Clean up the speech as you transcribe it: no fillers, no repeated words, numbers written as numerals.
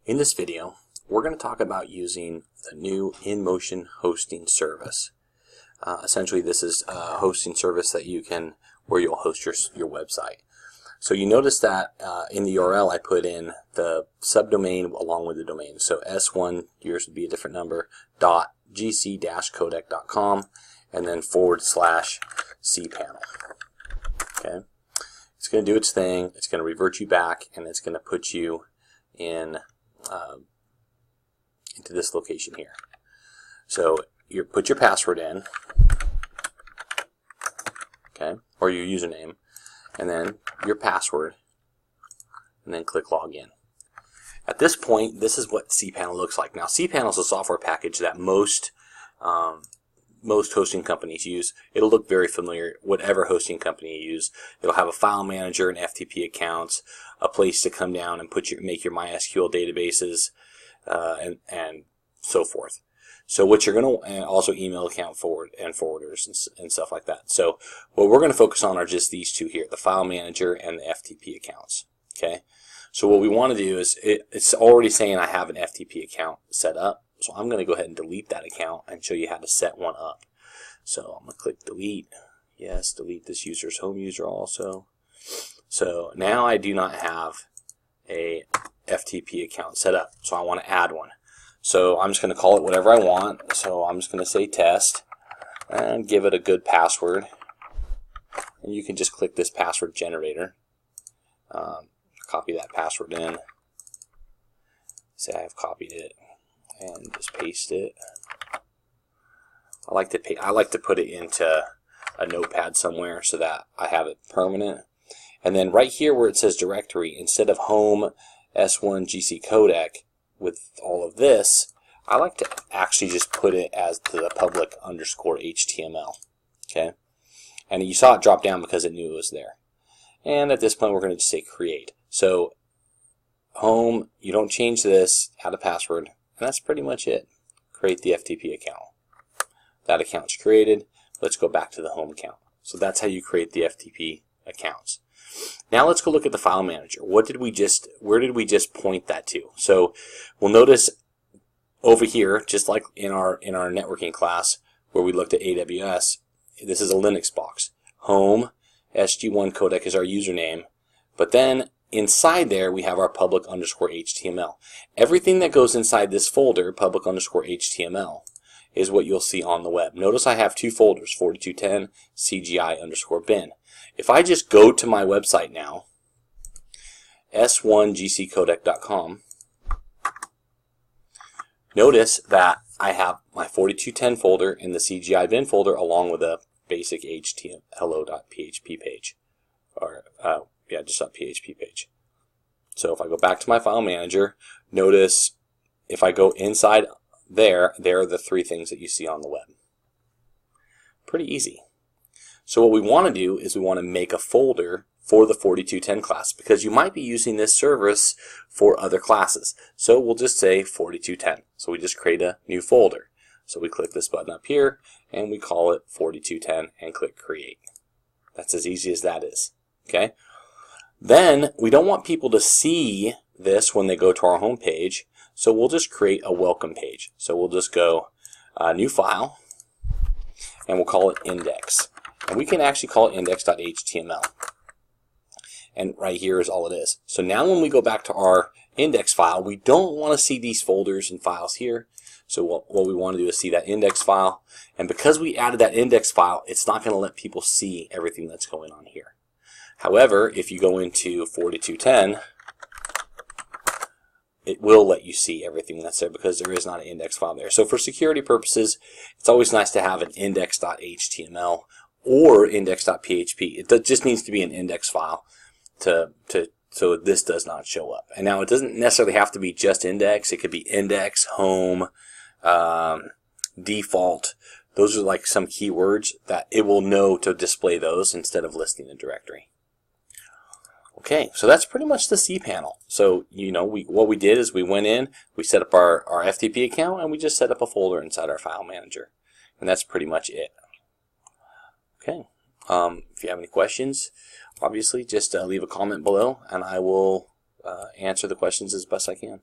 In this video, we're going to talk about using the new InMotion hosting service. Essentially, this is a hosting service that where you'll host your website. So you notice that in the URL I put in the subdomain along with the domain. So S1, yours would be a different number, .gc-codec.com, and then / cPanel. Okay, it's going to do its thing. It's going to revert you back, and it's going to put you in into this location here. So you put your password in, okay, or your username, and then your password, and then click login. At this point, this is what cPanel looks like. Now, cPanel is a software package that most hosting companies use. It'll look very familiar, whatever hosting company you use. It'll have a file manager and FTP accounts, a place to come down and make your MySQL databases, and so forth. So what you're going to, and also email account forwarders and stuff like that. So what we're going to focus on are just these two here, the file manager and the FTP accounts. Okay. So what we want to do is, it's already saying I have an FTP account set up. So I'm going to go ahead and delete that account and show you how to set one up. So I'm going to click delete. Yes, delete this user's home user also. So now I do not have a FTP account set up. So I want to add one. So I'm just going to call it whatever I want. So I'm just going to say test and give it a good password. And you can just click this password generator. Copy that password in. Say I've copied it and just paste it. I like to put it into a notepad somewhere so that I have it permanent. And then right here where it says directory, instead of home S1 GC Codec with all of this, I like to actually just put it as the public underscore HTML. Okay, and you saw it drop down because it knew it was there. And at this point we're going to just say create. So home, you don't change this, add a password, and that's pretty much it. Create the FTP account. That account's created. Let's go back to the home account. So that's how you create the FTP accounts. Now let's go look at the file manager. Where did we just point that to? So we'll notice over here, just like in our networking class where we looked at AWS, this is a Linux box. Home SG1 codec is our username, but then inside there we have our public underscore HTML. Everything that goes inside this folder, public underscore HTML, is what you'll see on the web. Notice I have two folders, 4210 CGI underscore bin. If I just go to my website now, s1gccodec.com, notice that I have my 4210 folder in the CGI bin folder along with a basic hello.php page, or just a PHP page. So if I go back to my file manager, notice if I go inside there are the three things that you see on the web. Pretty easy. So what we want to do is we want to make a folder for the 4210 class, because you might be using this service for other classes. So we'll just say 4210. So we just create a new folder. So we click this button up here and we call it 4210 and click create. That's as easy as that is. Okay. Then we don't want people to see this when they go to our home page, so we'll just create a welcome page. So we'll just go new file and we'll call it index. And we can actually call it index.html. And right here is all it is. So now when we go back to our index file, we don't want to see these folders and files here. So what we want to do is see that index file. And because we added that index file, it's not going to let people see everything that's going on here. However, if you go into 4210, it will let you see everything that's there because there is not an index file there. So for security purposes, it's always nice to have an index.html or index.php. It just needs to be an index file so this does not show up. And now it doesn't necessarily have to be just index. It could be index, home, default. Those are like some keywords that it will know to display those instead of listing a directory. Okay, so that's pretty much the cPanel. So, what we did is we went in, we set up our FTP account, and we just set up a folder inside our file manager. And that's pretty much it. Okay, if you have any questions, obviously just leave a comment below, and I will answer the questions as best I can.